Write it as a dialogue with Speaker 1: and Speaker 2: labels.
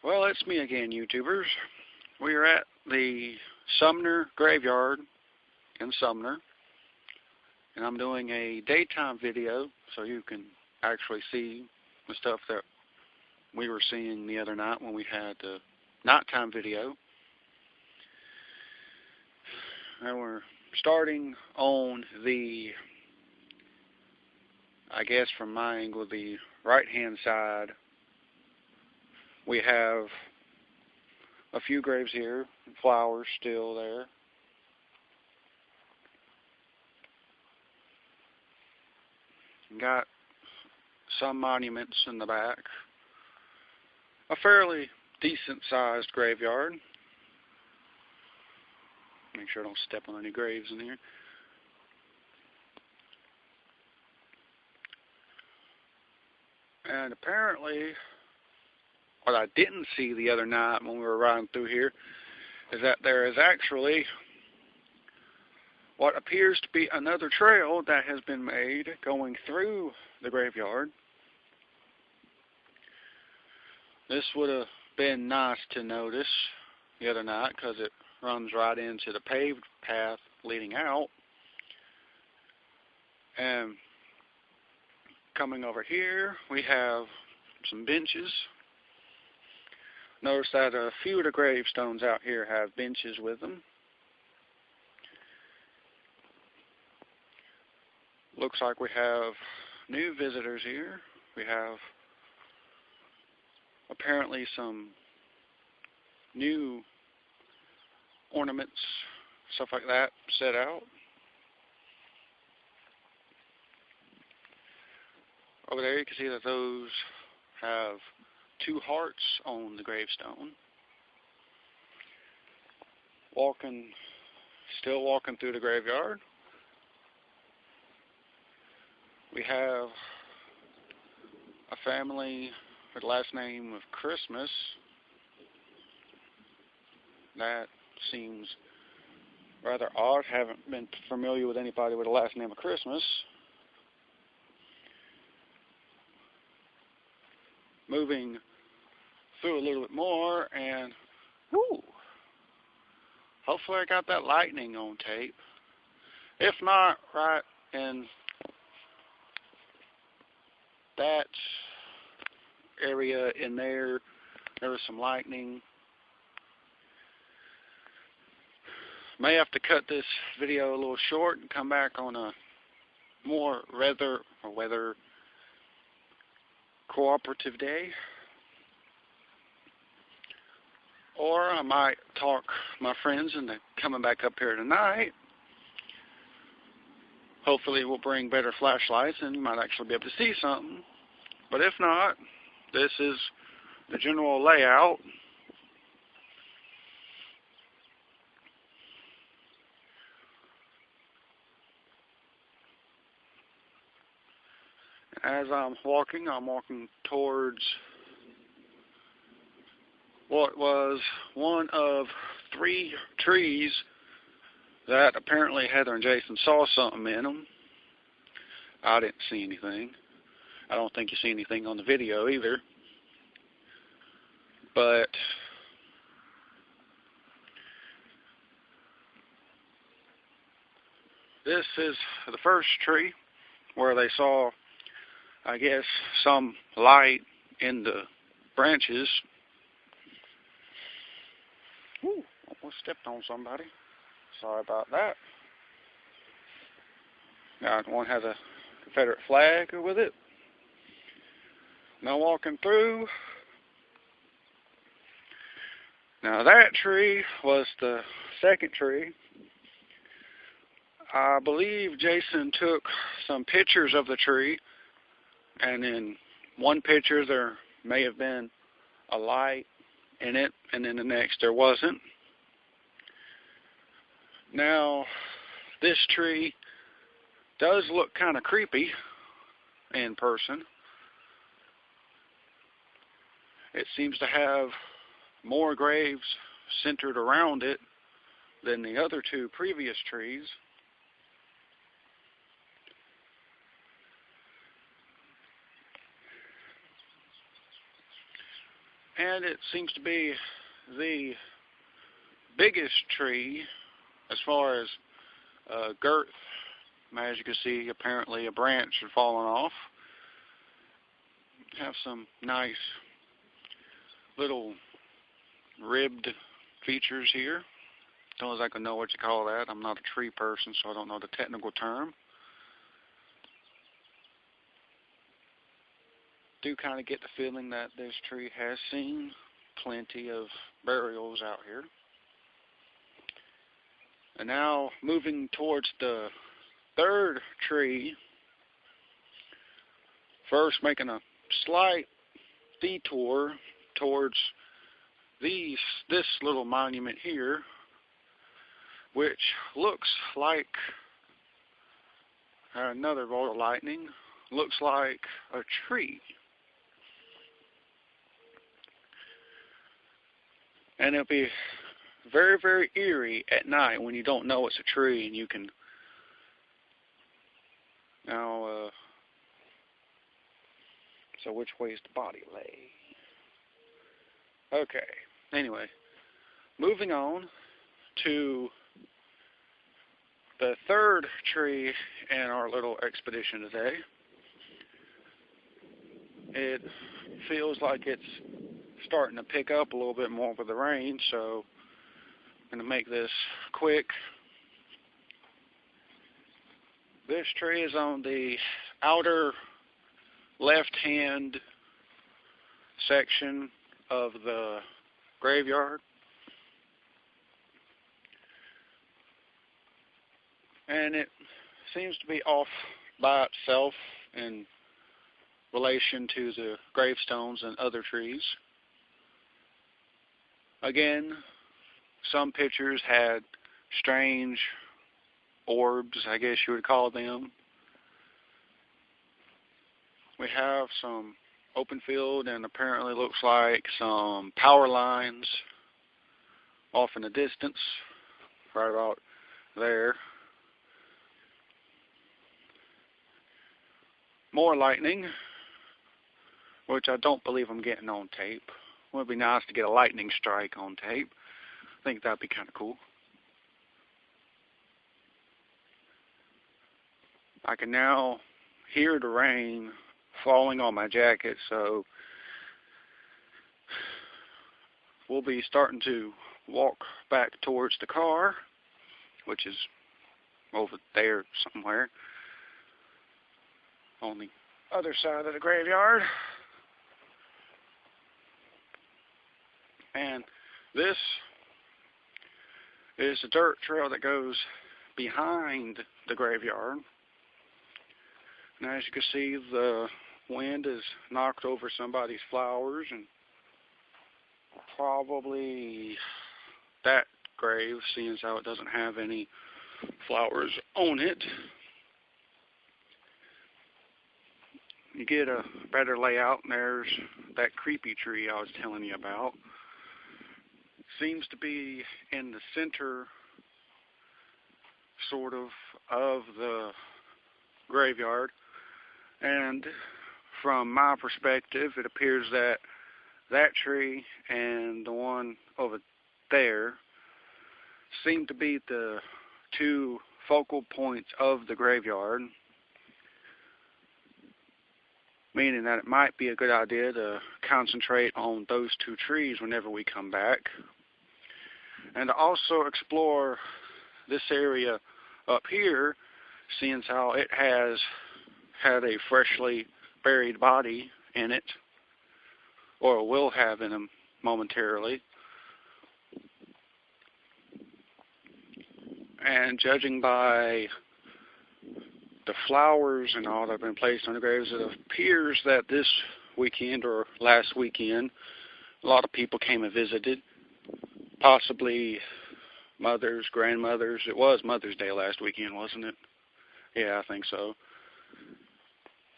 Speaker 1: Well, it's me again, YouTubers. We are at the Sumner graveyard in Sumner, and I'm doing a daytime video so you can actually see the stuff that we were seeing the other night when we had the nighttime video. And we're starting on the, I guess from my angle, the right-hand side. We have a few graves here, flowers still there. Got some monuments in the back. A fairly decent-sized graveyard. Make sure I don't step on any graves in here. And apparently, what I didn't see the other night when we were riding through here is that there is actually what appears to be another trail that has been made going through the graveyard. This would have been nice to notice the other night because it runs right into the paved path leading out. And coming over here, we have some benches. Notice that a few of the gravestones out here have benches with them. Looks like we have new visitors here. We have apparently some new ornaments, stuff like that, set out. Over there you can see that those have 2 hearts on the gravestone. Still walking through the graveyard. We have a family with the last name of Christmas. That seems rather odd. Haven't been familiar with anybody with the last name of Christmas. Moving through a little bit more, and whoo, hopefully I got that lightning on tape. If not, right in that area in there was some lightning. May have to cut this video a little short and come back on a more weather cooperative day. Or I might talk my friends into coming back up here tonight. Hopefully we'll bring better flashlights and you might actually be able to see something. But if not, this is the general layout. As I'm walking towards what was one of 3 trees that apparently Heather and Jason saw something in them. I didn't see anything. I don't think you see anything on the video either. But this is the first tree where they saw, I guess, some light in the branches. Ooh, almost stepped on somebody. Sorry about that. Now, one has a Confederate flag with it. Now walking through. Now that tree was the second tree. I believe Jason took some pictures of the tree, and in one picture there may have been a light in it, and in the next there wasn't. Now this tree does look kind of creepy in person. It seems to have more graves centered around it than the other 2 previous trees. And it seems to be the biggest tree as far as girth. As you can see, apparently a branch had fallen off. Have some nice little ribbed features here. Don't exactly know what you call that. I'm not a tree person, so I don't know the technical term. Do kind of get the feeling that this tree has seen plenty of burials out here. And now moving towards the third tree, first making a slight detour towards this little monument here, which looks like another bolt of lightning, looks like a tree. And it'll be very, very eerie at night when you don't know it's a tree and you can now, so which way is the body lay? Okay, anyway, moving on to the third tree in our little expedition today. It feels like it's starting to pick up a little bit more with the rain, so I'm going to make this quick. This tree is on the outer left-hand section of the graveyard. And it seems to be off by itself in relation to the gravestones and other trees. Again, some pictures had strange orbs, I guess you would call them. We have some open field and apparently looks like some power lines off in the distance, right about there. More lightning, which I don't believe I'm getting on tape. It would be nice to get a lightning strike on tape. I think that'd be kind of cool. I can now hear the rain falling on my jacket, so we'll be starting to walk back towards the car, which is over there somewhere on the other side of the graveyard. And this is a dirt trail that goes behind the graveyard. And as you can see, the wind has knocked over somebody's flowers, and probably that grave, seeing as how it doesn't have any flowers on it. You get a better layout, and there's that creepy tree I was telling you about. Seems to be in the center, sort of the graveyard. And from my perspective, it appears that that tree and the one over there seem to be the two focal points of the graveyard, meaning that it might be a good idea to concentrate on those two trees whenever we come back, and to also explore this area up here, seeing how it has had a freshly buried body in it, or will have in them momentarily. And judging by the flowers and all that have been placed on the graves, it appears that this weekend or last weekend, a lot of people came and visited, possibly mothers, grandmothers. It was Mother's Day last weekend, wasn't it? Yeah, I think so.